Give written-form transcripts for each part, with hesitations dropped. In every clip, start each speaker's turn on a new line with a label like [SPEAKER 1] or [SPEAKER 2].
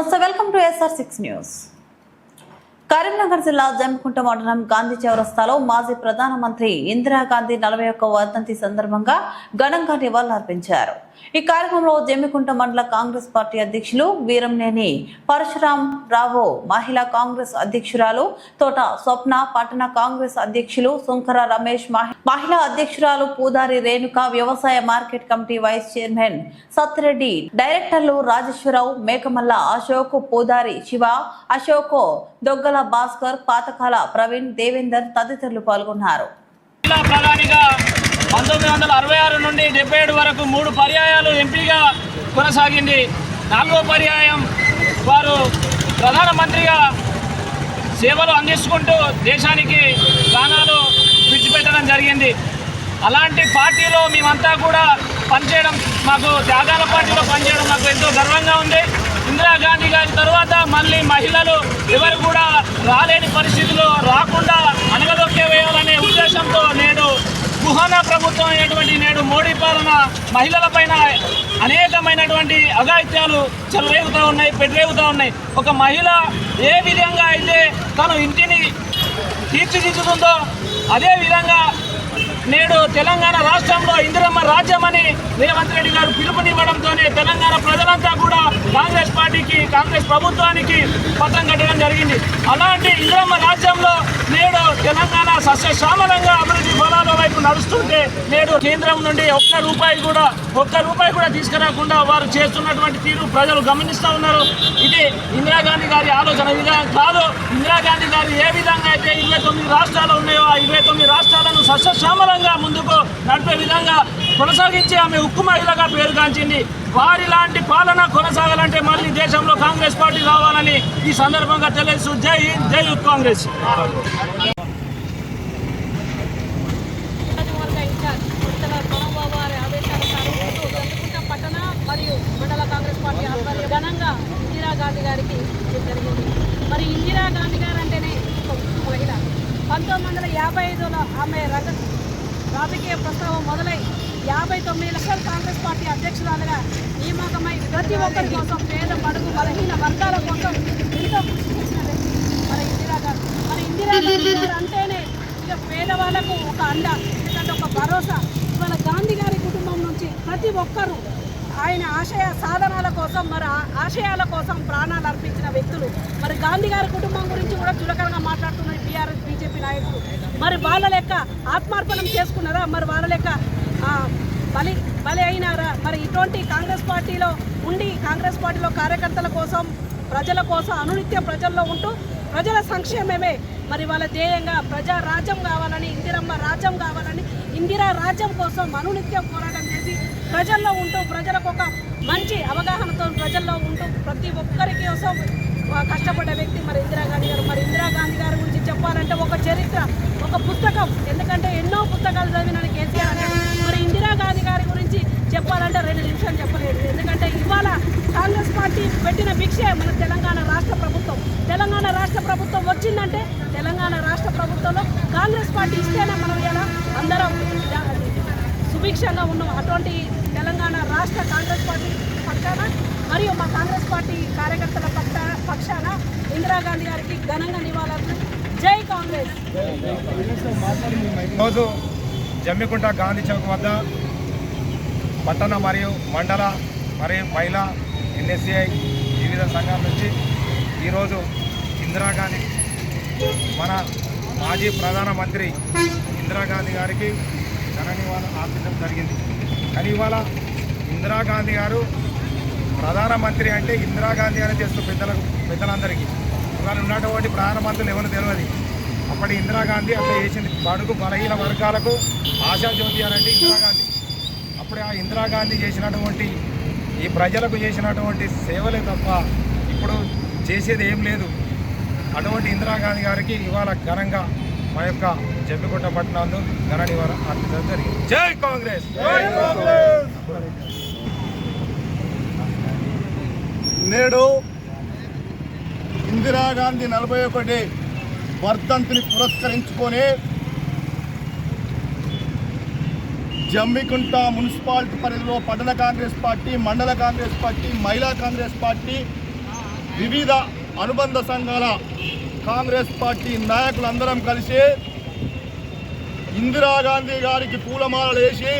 [SPEAKER 1] నమస్తే, welcome to SR6 news. Karimnagar జిల్లా జమ్మికుంట మండలం గాంధీ చౌరస్తాలో మాజీ ప్రధానమంత్రి ఇందిరాగాంధీ 41వ వర్ధంతి సందర్భంగా ఘనంగా నివాళులర్పించారు. ఈ కార్యక్రమంలో జమ్మికుంట మండల కాంగ్రెస్ పార్టీ అధ్యక్షులు వీరంనేని పరశురాం రావు, మహిళా కాంగ్రెస్ అధ్యక్షురాలు తోట స్వప్న, పట్టణ కాంగ్రెస్ అధ్యక్షులు సుంకర రమేష్, మహిళా అధ్యక్షురాలు పూదారి రేణుక, వ్యవసాయ market committee vice chairman Satyareddy, డైరెక్టర్లు రాజేశ్వరరావు, మేకమల్ల అశోక్, పూదారి శివ, అశోక్, దొగ్గల భాస్కర్, పాతకాల ప్రవీణ్, దేవేందర్ తదితరులు పాల్గొన్నారు.
[SPEAKER 2] 1966 నుండి 77 వరకు 3 పర్యాయాలు ఎంపీగా కొనసాగింది. 4వ పర్యాయం వారు ప్రధానమంత్రిగా సేవలు అందించుకుంటూ దేశానికి ప్రాణాలు విడిచిపెట్టడం జరిగింది. అలాంటి పార్టీలో మేమంతా కూడా పనిచేయడం, మాకు త్యాగాల పార్టీలో పనిచేయడం మాకు ఎంతో గర్వంగా ఉంది. ఇందిరాగాంధీ గారి తర్వాత మళ్ళీ మహిళలు ఎవరు కూడా రాలేని పరిస్థితుల్లో రాకుండా అణగదొక్కే వేయాలనే ఉద్దేశంతో నేడు కుహానా ప్రభుత్వం అయినటువంటి నేడు మోడీ పాలన మహిళలపైన అనేకమైనటువంటి అఘాయిత్యాలు పెట్టరేగుతూ ఉన్నాయి. ఒక మహిళ ఏ విధంగా అయితే తను ఇంటిని తీర్చిదిద్దుతుందో అదే విధంగా నేడు తెలంగాణ రాష్ట్రంలో ఇందిరమ్మ రాజ్యం అని రేవంత్ రెడ్డి గారు పిలుపునివ్వడంతోనే తెలంగాణ ప్రజలంతా కూడా కాంగ్రెస్ పార్టీకి, కాంగ్రెస్ ప్రభుత్వానికి పట్టం కట్టడం జరిగింది. అలాంటి ఇందిరమ్మ రాజ్యంలో నేడు తెలంగాణ సస్యశ్యామలంగా అభివృద్ధి ఫలాల వైపు నడుస్తుంటే నేడు కేంద్రం నుండి ఒక్క రూపాయి కూడా తీసుకురాకుండా వారు చేస్తున్నటువంటి తీరు ప్రజలు గమనిస్తూ ఉన్నారు. ఇది ఇందిరాగాంధీ గారి ఆలోచన విధానం కాదు. ఇందిరాగాంధీ గారు ఏ విధంగా అయితే 29 రాష్ట్రాలు ఉన్నాయో ఆ 29 రాష్ట్రాలను సస్యశ్యామలంగా ముందుకు నడిపే విధంగా కొనసాగించి ఆమె ఉక్కు మహిళగా పేరుగాంచింది. వారి లాంటి పాలన కొనసాగాలంటే మళ్ళీ దేశంలో కాంగ్రెస్ పార్టీ రావాలని ఈ సందర్భంగా తెలుసు. జై హింద్, జై యూత్ కాంగ్రెస్.
[SPEAKER 3] పట్టణ మరియు మండల కాంగ్రెస్ పార్టీ ఆధ్వర్యం ఘనంగా ఇందిరాగాంధీ గారికి జరిగింది. మరి ఇందిరాగాంధీ గారు అంటేనే మహిళ. 1955లో ఆమె రాజకీయ ప్రస్తావం మొదలై 59 లక్షల కాంగ్రెస్ పార్టీ అధ్యక్షురాలుగా నియామకమై ప్రతి ఒక్కరి కోసం, పేద బడుగు బలహీన వర్గాల కోసం ఎంతో కృషి చేసిన వ్యక్తి మరి ఇందిరాగాంధీ. మరి ఇందిరాగాంధీ గారు అంటేనే ఇక పేదవాళ్లకు ఒక అండ, ఎందుకంటే ఒక భరోసా. ఇవాళ గాంధీ గారి కుటుంబం నుంచి ప్రతి ఒక్కరూ ఆయన ఆశయ సాధనాల కోసం, మరి ఆశయాల కోసం ప్రాణాలు అర్పించిన వ్యక్తులు. మరి గాంధీ గారి కుటుంబం గురించి కూడా చులకనగా మాట్లాడుతున్న టీఆర్ఎస్ బీజేపీ నాయకులు. మరి వాళ్ళ లెక్క ఆత్మార్పణం చేసుకున్నారా? మరి వాళ్ళ లెక్క బలి అయినారా? మరి ఇటువంటి కాంగ్రెస్ పార్టీలో ఉండి, కాంగ్రెస్ పార్టీలో కార్యకర్తల కోసం, ప్రజల కోసం అనునిత్యం ప్రజల్లో ఉంటూ ప్రజల సంక్షేమమే మరి వాళ్ళ ధ్యేయంగా ప్రజా రాజ్యం కావాలని, ఇందిరమ్మ రాజ్యం కావాలని, ఇందిరా రాజ్యం కోసం అనునిత్యం పోరాటం చేసి ప్రజల్లో ఉంటూ, ప్రజలకు ఒక మంచి అవగాహనతో ప్రజల్లో ఉంటూ ప్రతి ఒక్కరి కోసం కష్టపడ్డ వ్యక్తి మరి ఇందిరాగాంధీ గారు. మరి ఇందిరాగాంధీ గారి గురించి చెప్పాలంటే ఒక చరిత్ర, ఒక పుస్తకం. ఎందుకంటే ఎన్నో పుస్తకాలు చదివిన కేసీఆర్ అంటే మరి ఇందిరాగాంధీ గారి గురించి చెప్పాలంటే 2 నిమిషాలు చెప్పలేదు. ఎందుకంటే ఇవాళ కాంగ్రెస్ పార్టీ పెట్టిన భిక్షే మన తెలంగాణ రాష్ట్ర ప్రభుత్వం. తెలంగాణ రాష్ట్ర ప్రభుత్వం వచ్చిందంటే తెలంగాణ రాష్ట్ర ప్రభుత్వంలో కాంగ్రెస్ పార్టీ ఇస్తేనే మనం ఇలా అందరం సుభిక్షంగా ఉన్నాం. అటువంటి తెలంగాణ రాష్ట్ర కాంగ్రెస్ పార్టీ పక్షాన మరియు మా కాంగ్రెస్ పార్టీ కార్యకర్తల పక్షాన ఇందిరాగాంధీ గారికి ఘనంగా నివాళులు. జై కాంగ్రెస్.
[SPEAKER 4] ఈరోజు జమ్మికుంట గాంధీ చౌక్ వద్ద పట్టణ మరియు మండల మరియు మహిళా NSCI వివిధ సంఘాల నుంచి ఈరోజు ఇందిరాగాంధీ, మన మాజీ ప్రధానమంత్రి ఇందిరాగాంధీ గారికి ఘన నివాళులు అర్పించడం జరిగింది. కానీ ఇవాళ ఇందిరాగాంధీ గారు ప్రధానమంత్రి అంటే ఇందిరాగాంధీ అని చేస్తూ పెద్దలందరికీ ఇవాళ ఉన్నటువంటి ప్రధానమంత్రులు ఎవరు తెలియదు. అప్పటి ఇందిరాగాంధీ అట్లా చేసింది. బడుగు బలహీన వర్గాలకు ఆశాజ్యోతి అనంటే ఇందిరాగాంధీ. అప్పుడే ఆ ఇందిరాగాంధీ చేసినటువంటి ఈ ప్రజలకు చేసినటువంటి సేవలే తప్ప ఇప్పుడు చేసేది ఏం లేదు. అటువంటి ఇందిరాగాంధీ గారికి ఇవాళ ఘనంగా మా యొక్క జమ్మికుంట పట్టణంలో ఘన నివారణ అర్పించడం జరిగింది. జై కాంగ్రెస్.
[SPEAKER 5] నేడు ఇందిరాగాంధీ 41వ వర్ధంతిని పురస్కరించుకొని జమ్మికుంట మున్సిపాలిటీ పరిధిలో పట్టణ కాంగ్రెస్ పార్టీ, మండల కాంగ్రెస్ పార్టీ, మహిళా కాంగ్రెస్ పార్టీ వివిధ అనుబంధ సంఘాల కాంగ్రెస్ పార్టీ నాయకులందరం కలిసి ఇందిరాగాంధీ గారికి పూలమాలలు వేసి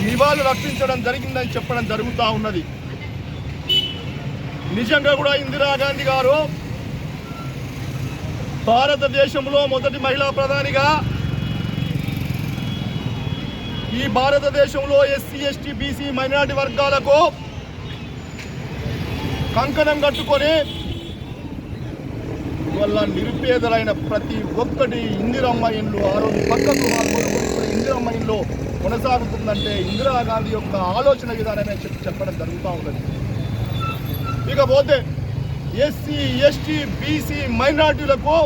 [SPEAKER 5] నివాళులు అర్పించడం జరిగిందని చెప్పడం జరుగుతూ ఉన్నది. నిజంగా కూడా ఇందిరాగాంధీ గారు భారతదేశంలో మొదటి మహిళా ప్రధానిగా, ఈ భారతదేశంలో ఎస్సీ ఎస్టీ బీసీ మైనారిటీ వర్గాలకు కంకణం కట్టుకొని వల్ల నిరుపేదలైన ప్రతి ఒక్కటి ఇందిరమ్మ ఇండ్లు ఆ రోజు పక్క గృహాలు కొనుక్కొని ఇప్పుడు ఇందిరమ్మ ఇండ్లు కొనసాగుతుందంటే ఇందిరాగాంధీ యొక్క ఆలోచన విధానమే చెప్పడం జరుగుతూ ఉన్నది. ఇకపోతే ఎస్సీ ఎస్టీ బీసీ మైనారిటీలకు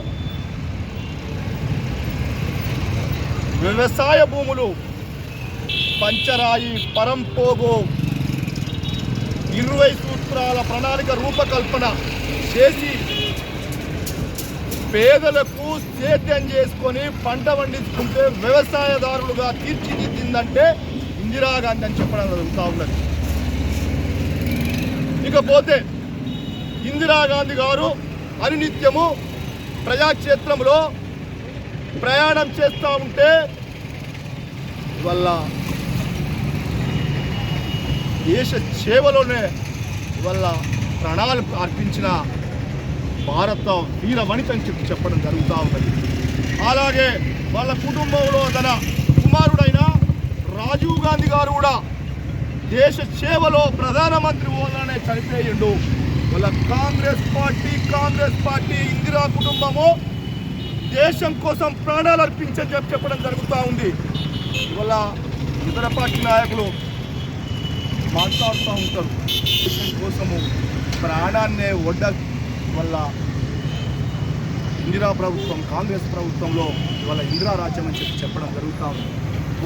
[SPEAKER 5] వ్యవసాయ భూములు పంచరాయి పరంపోగు 20 సూత్రాల ప్రణాళిక రూపకల్పన చేసి పేదలకు సేద్యం చేసుకొని పంట పండించుకుంటే వ్యవసాయదారులుగా తీర్చిదిద్దిందంటే ఇందిరాగాంధీ అని చెప్పడం జరుగుతూ ఉన్నది. ఇకపోతే ఇందిరాగాంధీ గారు అనునిత్యము ప్రజాక్షేత్రంలో ప్రయాణం చేస్తూ ఉంటే వల్ల దేశ సేవలోనే వల్ల ప్రాణాలు అర్పించిన భారత వీరవనిత అని చెప్పడం జరుగుతూ ఉన్నది. అలాగే వాళ్ళ కుటుంబంలో తన కుమారుడైన రాజీవ్ గాంధీ గారు కూడా దేశ సేవలో ప్రధానమంత్రి హోదానే చనిపోయిండు. వాళ్ళ కాంగ్రెస్ పార్టీ ఇందిరా కుటుంబము దేశం కోసం ప్రాణాలు అర్పించని చెప్పడం జరుగుతూ ఉంది. ఇవాళ ఇతర పార్టీ నాయకులు మాట్లాడుతూ ఉంటారు, దేశం కోసము ప్రాణాన్నే ఒడ్డ వల్ల ఇందిరా ప్రభుత్వం కాంగ్రెస్ ప్రభుత్వంలో ఇవాళ ఇందిరా రాజ్యం అని చెప్పడం జరుగుతూ ఉంది.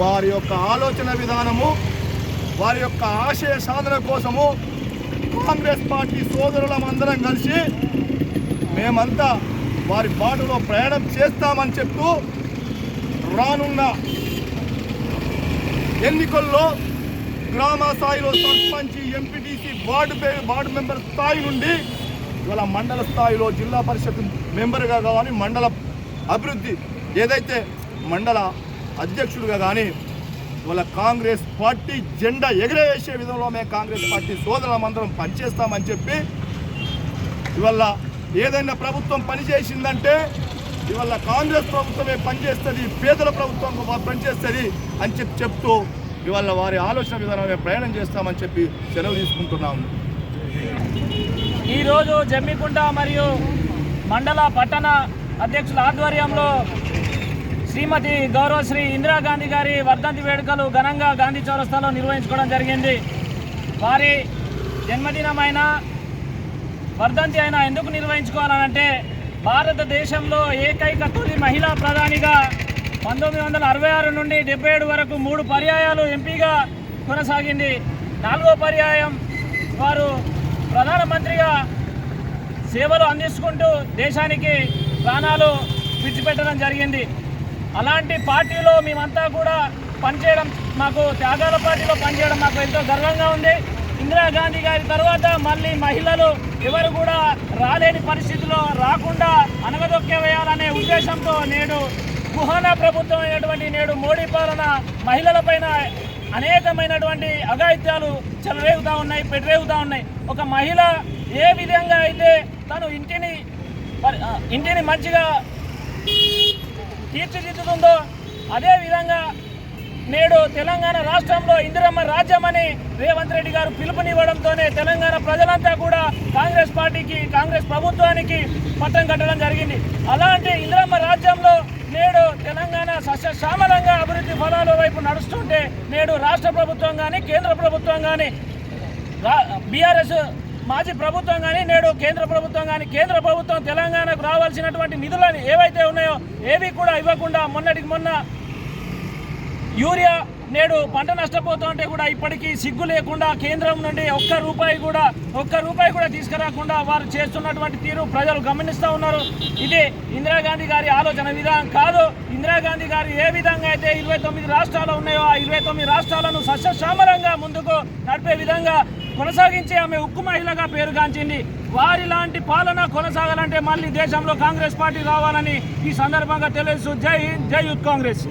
[SPEAKER 5] వారి యొక్క ఆలోచన విధానము, వారి యొక్క ఆశయ సాధన కోసము కాంగ్రెస్ పార్టీ సోదరులమందరం కలిసి మేమంతా వారి బాటలో ప్రయాణం చేస్తామని చెప్తూ రానున్న ఎన్నికల్లో గ్రామ స్థాయిలో సర్పంచ్, ఎంపీటీసీ, వార్డు మెంబర్ స్థాయి నుండి ఇవాళ మండల స్థాయిలో జిల్లా పరిషత్ మెంబర్గా కానీ, మండల అభివృద్ధి ఏదైతే మండల అధ్యక్షుడిగా కానీ ఇవాళ కాంగ్రెస్ పార్టీ జెండా ఎగరేసే విధంలో మేము కాంగ్రెస్ పార్టీ సోదరులమందరం పనిచేస్తామని చెప్పి ఇవాళ ఏదైనా ప్రభుత్వం పనిచేసిందంటే ఇవాళ కాంగ్రెస్ ప్రభుత్వమే పనిచేస్తుంది, పేదల ప్రభుత్వం పనిచేస్తుంది అని చెప్తూ ఇవాళ వారి ఆలోచన విధానమే ప్రయాణం చేస్తామని చెప్పి సెలవు తీసుకుంటున్నాము.
[SPEAKER 2] ఈరోజు జమ్మికుంట మరియు మండల పట్టణ అధ్యక్షుల ఆధ్వర్యంలో శ్రీమతి గౌరవశ్రీ ఇందిరాగాంధీ గారి వర్ధంతి వేడుకలు ఘనంగా గాంధీ చౌరస్తాలో నిర్వహించుకోవడం జరిగింది. వారి జన్మదినమైన వర్ధంతి అయినా ఎందుకు నిర్వహించుకోవాలంటే భారతదేశంలో ఏకైక తొలి మహిళా ప్రధానిగా 1966 నుండి 77 వరకు 3 పర్యాయాలు ఎంపీగా కొనసాగింది. 4వ పర్యాయం వారు ప్రధానమంత్రిగా సేవలు అందించుకుంటూ దేశానికి ప్రాణాలు విడిచిపెట్టడం జరిగింది. అలాంటి పార్టీలో మేమంతా కూడా పనిచేయడం, మాకు త్యాగాల పార్టీలో పనిచేయడం మాకు ఎంతో గర్వంగా ఉంది. ఇందిరాగాంధీ గారి తర్వాత మళ్ళీ మహిళలు ఎవరు కూడా రాలేని పరిస్థితిలో రాకుండా అనగదొక్కే వేయాలనే ఉద్దేశంతో నేడు కుహానా ప్రభుత్వం అయినటువంటి నేడు మోడీ పాలన మహిళలపైన అనేకమైనటువంటి అఘాయిత్యాలు చెలరేగుతూ ఉన్నాయి, పెట్టరేగుతూ ఉన్నాయి. ఒక మహిళ ఏ విధంగా అయితే తను ఇంటిని మంచిగా తీర్చిదిద్దుతుందో అదేవిధంగా నేడు తెలంగాణ రాష్ట్రంలో ఇందిరమ్మ రాజ్యం అని రేవంత్ రెడ్డి గారు పిలుపునివ్వడంతోనే తెలంగాణ ప్రజలంతా కూడా కాంగ్రెస్ పార్టీకి, కాంగ్రెస్ ప్రభుత్వానికి పట్టం కట్టడం జరిగింది. అలాంటి ఇందిరమ్మ రాజ్యంలో నేడు తెలంగాణ సస్యశ్యామలంగా అభివృద్ధి ఫలాల వైపు నడుస్తుంటే నేడు రాష్ట్ర ప్రభుత్వం కానీ, కేంద్ర ప్రభుత్వం కానీ, బీఆర్ఎస్ మాజీ ప్రభుత్వం కానీ, నేడు కేంద్ర ప్రభుత్వం కానీ, కేంద్ర ప్రభుత్వం తెలంగాణకు రావాల్సినటువంటి నిధులను ఏవైతే ఉన్నాయో ఏవి కూడా ఇవ్వకుండా మొన్నటికి మొన్న యూరియా నేడు పంట నష్టపోతుంటే కూడా ఇప్పటికీ సిగ్గు లేకుండా కేంద్రం నుండి ఒక్క రూపాయి కూడా తీసుకురాకుండా వారు చేస్తున్నటువంటి తీరు ప్రజలు గమనిస్తూ ఉన్నారు. ఇది ఇందిరాగాంధీ గారి ఆలోచన విధానం కాదు. ఇందిరాగాంధీ గారు ఏ విధంగా అయితే 29 రాష్ట్రాలు ఉన్నాయో ఆ 29 రాష్ట్రాలను సస్యశ్యామలంగా ముందుకు నడిపే విధంగా కొనసాగించి ఆమె ఉక్కు మహిళగా పేరుగాంచింది. వారి లాంటి పాలన కొనసాగాలంటే మళ్ళీ దేశంలో కాంగ్రెస్ పార్టీ రావాలని ఈ సందర్భంగా తెలుసు. జై హింద్, జై యూత్ కాంగ్రెస్.